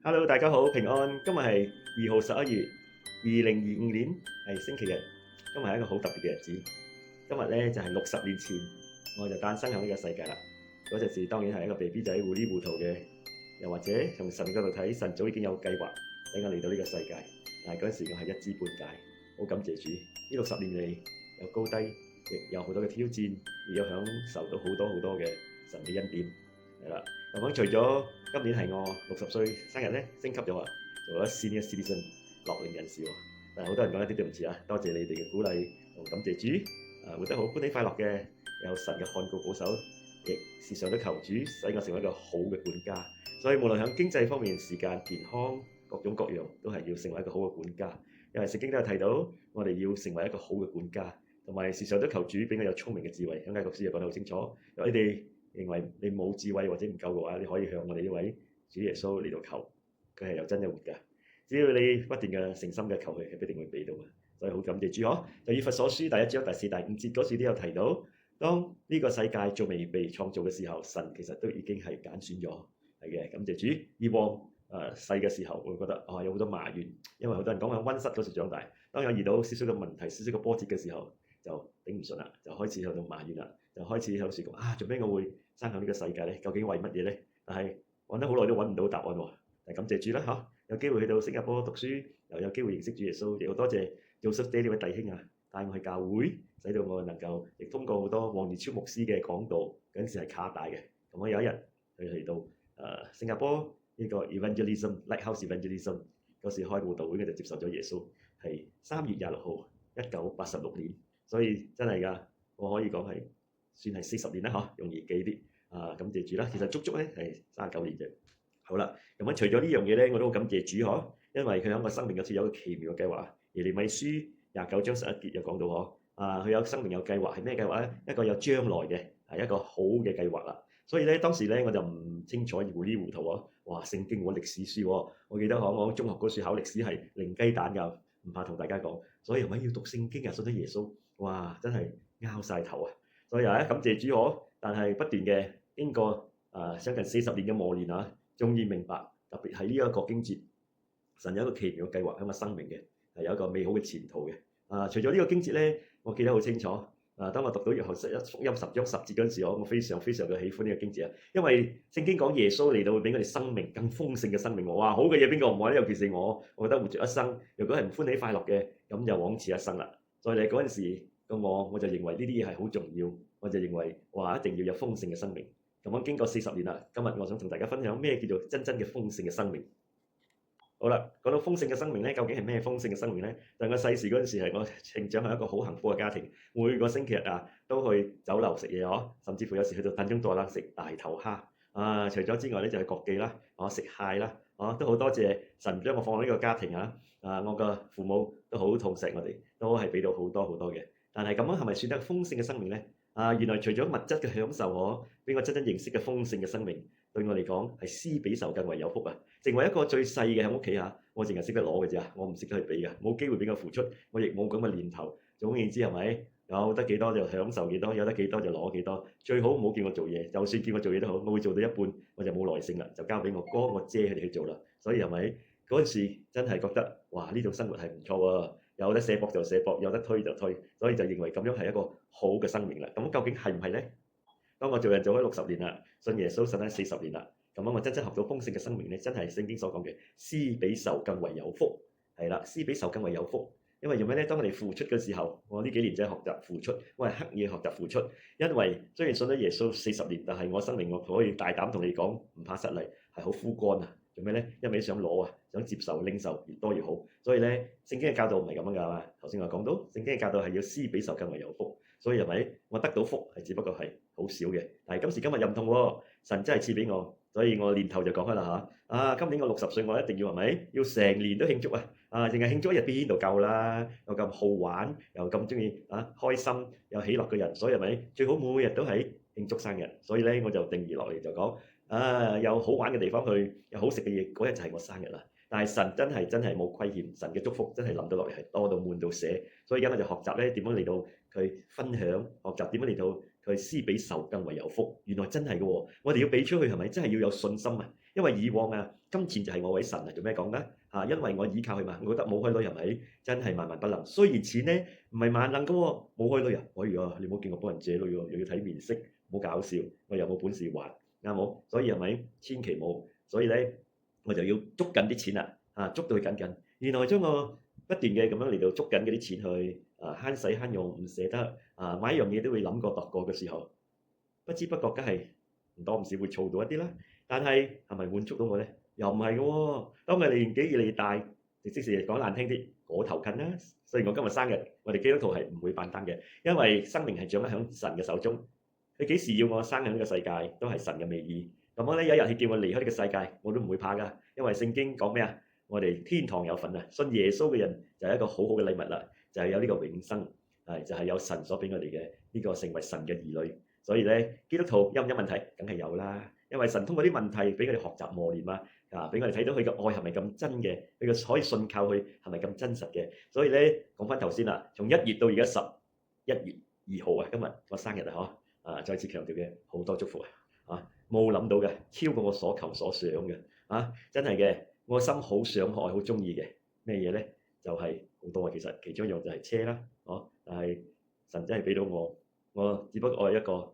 Hello，大家好，平安。今日係2號11月，2025年係星期日。今日係一個好特別嘅日子。今日咧就係60年前，我就誕生喺呢個世界啦。嗰陣時當然係一個 BB 仔糊裡糊塗嘅，又或者從神嗰度睇，神早已經有計劃俾我嚟到呢個世界。但係嗰陣時我係一知半解，好感謝主。呢60年嚟有高低，亦有好多嘅挑戰，亦有享受到好多嘅神嘅恩典。係啦，咁除咗今年係我60歲生日咧，升級咗啊，做咗 Senior Citizen 樂齡人士喎。但係好多人講一啲對唔住啊，多謝你哋嘅鼓勵同感謝主，活得好歡喜快樂嘅，有神嘅看顧保守，亦時常都求主使我成為一個好嘅管家。所以無論喺經濟方面、時間、健康各種各樣，都係要成為一個好嘅管家。因為聖經都有提到，我哋要成為一個好嘅管家，同埋時常都求主俾我有聰明嘅智慧。喺雅各書又講得好清楚，你哋認為你冇智慧或者唔夠嘅話，你可以向我哋呢位主耶穌嚟到求，佢係有真有活㗎。只要你不斷嘅誠心嘅求佢，佢必定會俾到嘅。所以好感謝主呵。就以弗所書第1章第4、第5節嗰時都有提到，當呢個世界仲未被創造嘅時候，神其實都已經係揀選咗，係嘅。感謝主。以往細嘅時候，我會覺得有好多埋怨，因為好多人講喺溫室嗰時長大，當有遇到少少嘅問題、少少嘅波折嘅時候，就頂唔順啦，就開始喺度埋怨啦，就開始喺度講做咩我會生喺呢個世界咧？究竟為乜嘢咧？但係揾得好耐都揾唔到答案喎。但係感謝主啦嚇，有機會去到新加坡讀書，又有機會認識主耶穌，亦好多謝 Joseph Day 呢位弟兄啊，帶我去教會，使到我能夠亦通過好多黃義超牧師嘅講道，嗰陣時係卡帶嘅。咁我有一日去到新加坡呢個 Evangelism Lighthouse Evangelism 嗰時開佈道會，我就接受咗耶穌，係3月26號1986年，所以真係㗎，我可以講係算係40年啦嚇，容易記啲。感謝主啦，其實足足咧係39年啫。好啦，咁除咗呢樣嘢咧，我都好感謝主嗬，因為佢喺我生命嗰次有一個奇妙嘅計劃。耶利米書29章11節有講到嗬，佢有生命有計劃係咩計劃咧？一個有將來嘅係一個好嘅計劃啦。所以咧當時咧我就唔清楚糊裡糊塗喎，哇聖經歷史書喎，我記得我中學嗰時考歷史係零雞蛋㗎，唔怕同大家講。所以係咪要讀聖經啊？信咗耶穌，哇真係拗晒頭啊！所以感謝主嗬，但係不斷嘅經過將近40年嘅磨練啊，終於明白，特別係呢一個經節，神有一個奇妙嘅計劃喺我生命嘅，係有一個美好嘅前途嘅。除咗呢個經節咧，我記得好清楚。當我讀到約翰福音10章10節嗰陣時，我非常嘅喜歡呢個經節啊，因為聖經講耶穌嚟到會俾我哋生命更豐盛嘅生命。哇，好嘅嘢邊個唔愛咧？尤其是我覺得活著一生，如果係唔歡喜快樂嘅，咁就枉此一生啦。所以你嗰陣時嘅我就認為呢啲嘢係好重要，我就認為一定要有豐盛嘅生命。咁樣經過40年啦，今日我想同大家分享咩叫做真嘅豐盛嘅生命。好啦，講到豐盛嘅生命咧，究竟係咩豐盛嘅生命咧？就係我細時嗰陣時係我成長喺一個好幸福嘅家庭，每個星期日都去酒樓食嘢嗬，甚至乎有時去到燉盅多啦食大頭蝦。除咗之外咧就係國記啦，食蟹啦，都好多謝神將我放喺呢個家庭啊！我嘅父母都好痛錫我哋，都係俾到好多嘅。但係咁樣係咪算得豐盛嘅生命咧？原來除咗物質嘅享受，俾我真正認識嘅豐盛嘅生命，對我嚟講係施比受更為有福啊！成為一個最細嘅喺屋企我淨係識得攞嘅啫，我唔識得去俾嘅，冇機會俾我付出，我亦冇咁嘅念頭。總言之係咪有得幾多就享受幾多，有得幾多就攞幾多，最好唔好叫我做嘢，就算叫我做嘢都好，我會做到一半我就冇耐性啦，就交俾我哥我姐佢哋去做啦。所以係咪嗰陣時真係覺得哇呢種生活係唔錯喎，有得卸膊就卸膊，有得推就推，所以就認為咁樣係一個好嘅生命啦。咁究竟係唔係咧？當我做人做咗60年啦，信耶穌信咗40年啦，咁我真正學到豐盛嘅生命咧，真係聖經所講嘅施比受更為有福，係啦，施比受更為有福。因為做咩咧？當我哋付出嘅時候，我呢幾年真係學習付出，我係刻意學習付出。因為雖然信咗耶穌40年，但係我生命我可以大膽同你講，唔怕失禮，係好枯乾啊！做咩咧？一味想攞想接受領受，越多越好。所以咧，聖經嘅教導唔係咁樣㗎嘛。頭先我講到，聖經嘅教導係要施比受更為有福。所以係咪我得到福係只不過係好少嘅？但係今時今日又唔同喎，神真係賜俾我，所以我年頭就講開啦嚇。今年我60歲，我一定要係咪要成年都慶祝啊？淨係慶祝一日邊度夠啦？又咁好玩，又咁中意開心又喜樂嘅人，所以係咪最好每日都係慶祝生日？所以咧我就定義落嚟就講有好玩嘅地方去，有好食嘅嘢，嗰日就係我生日啦。但係神真係冇虧欠，神嘅祝福真係臨到落嚟係多到滿到瀉。所以而家我就學習咧點樣嚟到佢分享，學習點樣嚟到佢施比受更為有福。原來真係嘅喎，我哋要俾出去係咪真係要有信心啊？因為以往金錢就係我位神做咩講呢？因為我倚靠佢嘛，我覺得冇開女係咪真係萬萬不能？雖然錢呢唔係萬能嘅喎，冇開女可以你唔好見我幫人借女又要睇面色，唔好搞笑，我又冇本事還，啱冇？所以係咪千祈冇？所以呢，我就要捉緊啲錢啦，捉到佢緊緊。原來將我不斷嘅咁樣嚟到捉緊嗰啲錢去慳使慳用，唔捨得買一樣嘢都會諗過度過嘅時候，不知不覺梗係唔多唔少會儲到一啲啦。但係係咪滿足到我呢？又唔係嘅喎。當我哋年紀越嚟越大，即是講難聽啲，我頭近啦。雖然我今日生日，我哋基督徒係唔會辦單嘅，因為生命係掌握喺神嘅手中。佢幾時要我生喺呢個世界，都係神嘅美意。咁我咧有一日佢叫我離開呢個世界，我都唔會怕㗎，因為聖經講咩啊？我哋天堂有份啊！信耶穌嘅人就係一個好好嘅禮物啦，就係有呢個永生，就係有神所俾我哋嘅呢個成為神嘅兒女。所以咧，基督徒有唔有問題？梗係有啦，因為神通過啲問題俾我哋學習磨練俾我哋睇到佢嘅愛係咪咁真嘅，佢嘅可以信靠佢係咪咁真實嘅。所以咧，講翻頭先啦，從1月到而家11月2號今日我生日再次強調嘅好多祝福冇諗到嘅，超過我所求所想嘅真係嘅，我心好想愛好中意嘅咩嘢咧？就係好多其實其中一樣就係車啦，但係神真係俾到我只不過愛一個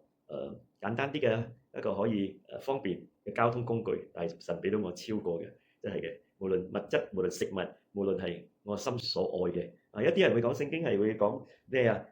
簡單啲嘅一個可以方便嘅交通工具，但係神俾到我超過嘅，真係嘅，無論物質，無論食物，無論係我心所愛嘅一啲人會講聖經係會講咩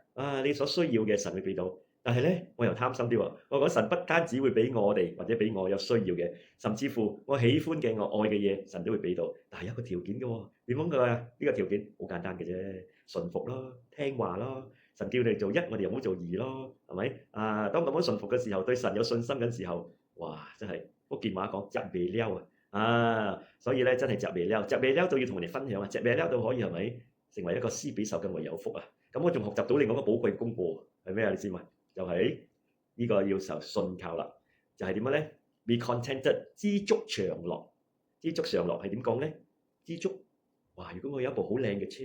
你所需要嘅神會俾到。但係咧，我又貪心啲喎。我講神不單止會俾我哋，或者俾我有需要嘅，甚至乎我喜歡嘅、我愛嘅嘢，神都會俾到。但係有一個條件嘅喎，點講佢呢個條件好簡單嘅啫，順服咯，聽話咯。神叫你做一，我哋又唔好做二咯，係咪？當咁樣順服嘅時候，對神有信心嘅時候，哇！真係福建話講執未撩所以咧真係執未撩，執未撩到要同人哋分享執未撩到可以係咪成為一個施比受更為有福咁我仲學習到另外一個寶貴功課係咩你知嘛？就係呢個要受信靠啦，就係點樣咧 ？Be contented， 知足常樂。知足常樂係點講咧？知足，哇！如果我有一部好靚嘅車，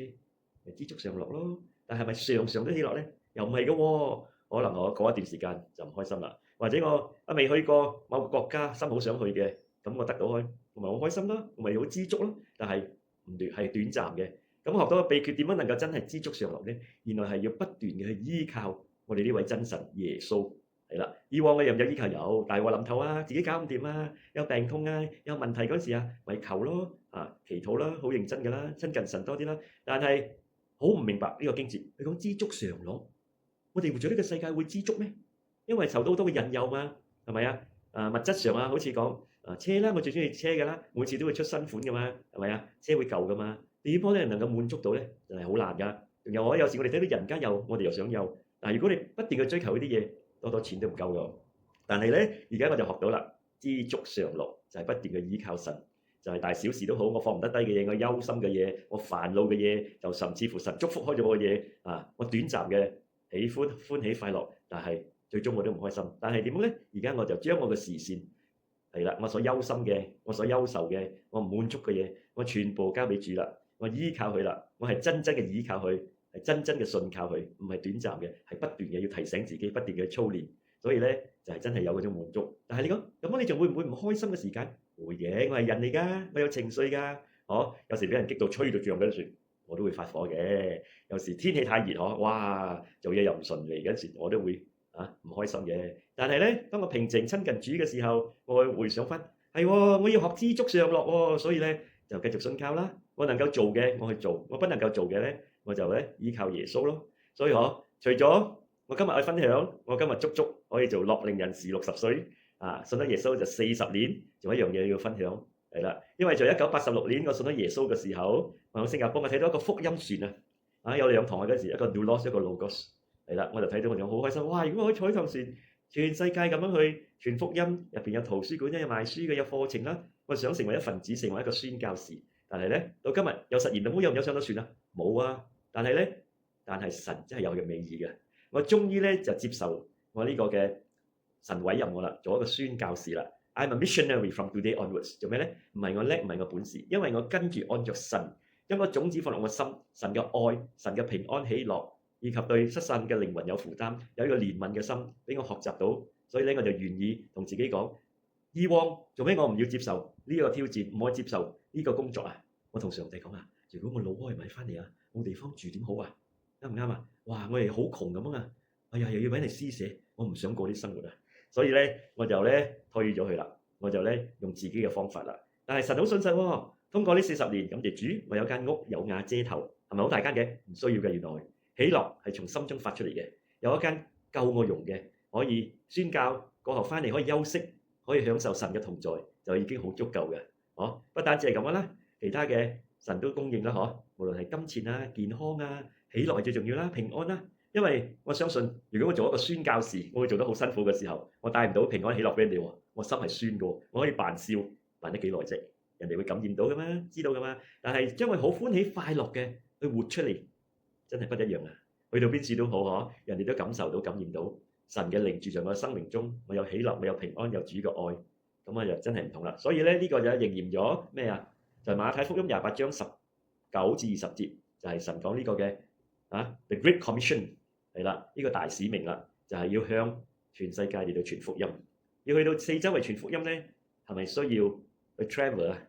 咪知足常樂咯。但係咪常常都喜樂咧？又唔係嘅喎。可能我過一段時間就唔開心啦。或者我未去過某個國家，心好想去嘅，咁我得到去，我咪好開心咯，我咪好知足咯。但係唔短係短暫嘅。咁學到個秘訣點樣能夠真係知足常樂咧？原來係要不斷嘅去依靠我哋呢位真神耶穌係啦。以往我有唔有依靠？有，但係我諗頭自己搞唔掂有病痛有問題嗰時咪求咯祈禱啦，好認真㗎啦，親近神多啲啦。但係好唔明白呢個經節，佢講知足常樂，我哋活在呢個世界會知足咩？因為受到好多嘅引誘嘛，係咪物質上好似講車啦，我最中意車㗎啦，每次都會出新款㗎嘛，係咪車會舊㗎嘛？點樣咧能夠滿足到咧？真係好難㗎。仲有有時我哋睇到人家有，我哋又想有。但係如果你不斷去追求呢啲嘢，多錢都唔夠㗎。但係咧，而家我就學到啦，知足常樂就係不斷嘅依靠神，就係大小事都好，我放唔得低嘅嘢，我憂心嘅嘢，我煩惱嘅嘢，就甚至乎神祝福開咗我嘅嘢我短暫嘅喜歡喜快樂，但係最終我都唔開心。但係點樣咧？而家我就將我嘅視線係啦，我所憂心嘅，我所憂愁嘅，我唔滿足嘅嘢，我全部交俾主啦，我依靠佢啦，我係真正嘅依靠佢。係真正嘅信靠佢，唔係短暫嘅，係不斷嘅要提醒自己，不斷嘅操練。所以咧就係真係有嗰種滿足。但係你講咁，你仲會唔會唔開心嘅時間？會嘅，我係人嚟㗎，我有情緒㗎。有時俾人激到吹到脹緊船，我都會發火嘅。有時天氣太熱哇，做嘢又唔順利嗰時，我都會唔開心嘅。但係咧，當我平靜親近主嘅時候，我會回想翻，係我要學知足常樂喎。所以咧就繼續信靠啦。我能夠做嘅我去做，我不能夠做嘅咧，我就咧依靠耶穌咯。所以除咗我今日去分享，我今日足足可以做樂齡人士60歲信咗耶穌就40年，仲有一樣嘢要分享係啦。因為在1986年我信咗耶穌嘅時候，我喺新加坡我睇到一個福音船有2堂嗰時，一個 Doulos 一個 Logos 係啦，我就睇到我就好開心。哇！如果我可以坐呢趟船，全世界咁樣去傳福音，入邊有圖書館有賣書嘅，有課程啦，我想成為一份子，成為一個宣教士。但係咧，到今日有實現到冇？有唔有上到船冇但係咧，神真係有嘅美意嘅。我終於咧就接受我呢個嘅神委任我啦，做一個宣教士啦。I'm a missionary from today onwards。做咩咧？唔係我叻，唔係我本事，因為我跟住按着神將個種子放落我心，神嘅愛、神嘅平安喜樂，以及對失散嘅靈魂有負擔，有一個憐憫嘅心俾我學習到。所以咧，我就願意同自己講：以往做咩我唔要接受？呢個挑戰，唔可以接受呢個工作啊！我同上帝講啊，如果我老婆唔係翻嚟啊，冇地方住點好啊？啱唔啱啊？哇！我哋好窮咁啊！哎呀，又要揾嚟施捨，我唔想過啲生活啊！所以咧，我就咧推咗佢啦，我就咧用自己嘅方法啦。但係神好信實喎，通過呢40年，感謝主，我有間屋有瓦遮頭，係咪好大間嘅？唔需要嘅，原來喜樂係從心中發出嚟嘅，有一間夠我用嘅，可以宣教過後翻嚟可以休息，可以享受神嘅同在，就已經好足夠嘅。不單止係咁樣啦，其他嘅神都供應啦，無論係金錢啊、健康啊、喜樂係最重要啦、平安啦。因為我相信，如果我做一個宣教士，我會做得好辛苦嘅時候，我帶唔到平安喜樂俾人哋喎，我心係酸嘅，我可以扮笑，扮得幾耐啫？人哋會感染到㗎嘛，知道㗎嘛。但係將佢好歡喜快樂嘅去活出嚟，真係不一樣啊！去到邊處都好，人哋都感受到、感染到神嘅靈住在我嘅生命中，我有喜樂，我有平安，有主嘅愛，咁啊就真係唔同啦。所以咧呢個就應驗咗咩啊？就係馬太福音28章19至20節，就係神講呢個嘅The Great Commission 係啦，呢個大使命啦，就係要向全世界嚟到傳福音，要去到四周圍傳福音咧，係咪需要去 travel 啊？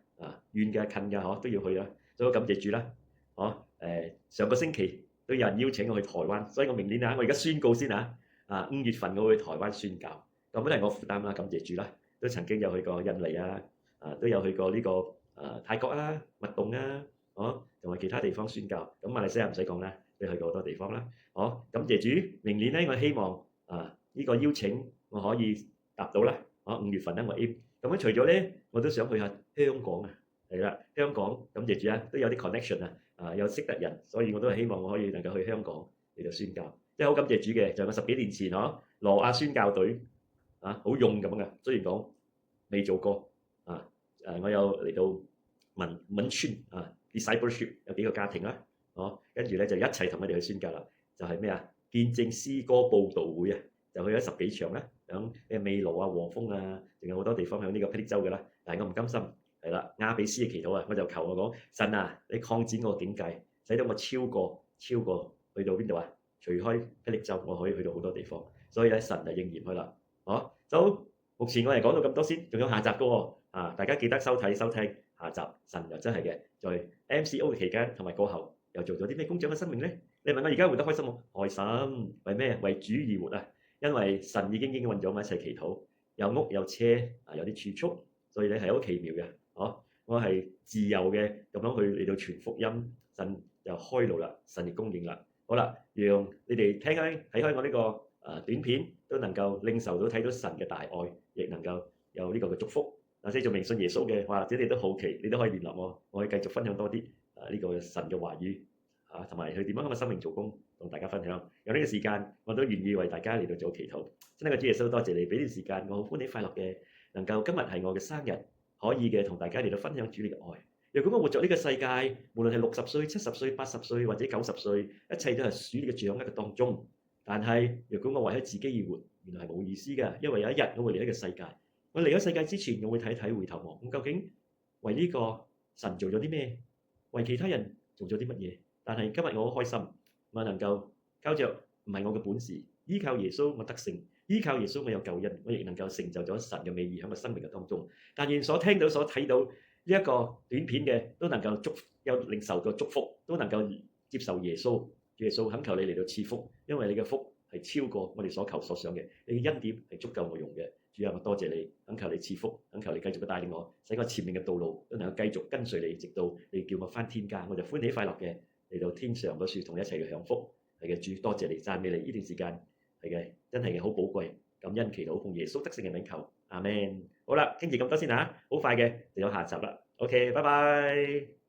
遠嘅近嘅都要去啦。所以感謝主啦，上個星期都有人邀請我去台灣，所以我明年我而家宣告先5月份我會去台灣宣教，咁都係我負擔啦，感謝主啦。都曾經有去過印尼都有去過呢個泰國密洞同埋其他地方宣教。咁馬來西亞唔使講啦，你去過好多地方啦。感謝主，明年咧我希望呢個邀請我可以答到啦。5月份我 aim。咁樣除咗咧，我都想去下香港係啦，香港感謝主都有啲 connection 有識得人，所以我都係希望我可以能夠去香港嚟到宣教。即係好感謝主嘅，就係我10幾年前羅亞宣教隊好勇咁嘅，雖然講未做過我有嚟到文村discipleship 有幾個家庭啦，跟住咧就一齊同佢哋去宣教啦。就係咩見證詩歌佈道會就去咗10幾場啦，響美羅和豐仲有好多地方響呢個霹靂州嘅啦。但係我唔甘心，係啦，亞比斯嘅祈禱我就求我講神你擴展我境界，使到我超過去到邊度除開霹靂州，我可以去到好多地方。所以咧神就應驗佢啦。目前我哋講到咁多先，仲有下集嘅喎。大家記得收聽下集。神又真係嘅，在 MCO 嘅期間同埋過後又做咗啲咩工長嘅生命咧？你問我而家活得開心冇？開心，為咩？為主而活因為神已經應允咗我一齊祈禱，有屋有車有啲儲蓄，所以咧係好奇妙嘅。我係自由嘅咁樣去嚟到傳福音，神又開路啦，神亦供應啦。好啦，讓你哋睇開我呢個短片，都能夠領受到睇到神嘅大愛，亦能夠有呢個嘅祝福。即係仲未信耶穌嘅，或者你都好奇，你都可以聯絡我可以繼續分享多啲呢個神嘅話語同埋佢點樣喺我生命做工，同大家分享。有呢個時間，我都願意為大家嚟到做祈禱。真係個主耶穌，多謝你俾啲時間，我好歡喜快樂嘅，能夠今日係我嘅生日，可以嘅同大家嚟到分享主你嘅愛。如果我活在呢個世界，無論係60歲、70歲、80歲或者90歲，一切都係屬你嘅掌握嘅當中。但係如果我為咗自己而活，原來係冇意思嘅，因為有一日我會離開呢個世界。我離開世界之前，我會睇回頭望，咁究竟為呢個神做咗啲咩？為其他人做咗啲乜嘢？但係今日我好開心，我能夠交着唔係我嘅本事，依靠耶穌我得勝，依靠耶穌我有救恩，我亦能夠成就咗神嘅美意喺我生命嘅當中。但願所聽到、所睇到呢一個短片嘅，都能夠有領受個祝福，都能夠接受耶穌。耶穌懇求你嚟到賜福，因為你嘅福係超過我哋所求所想嘅，你嘅恩典係足夠我用嘅。主啊，我多謝你，懇求你賜福，懇求你繼續嘅帶領我，使我前面嘅道路都能夠繼續跟隨你，直到你叫我返天家，我就歡喜快樂嘅嚟到天上嗰處同你一齊去享福。係嘅，主多謝你，讚美你，呢段時間係嘅，真係嘅好寶貴，感恩祈禱奉耶穌得勝嘅名求，阿們。好啦，今次咁多先好快嘅就有下集啦。OK，拜拜。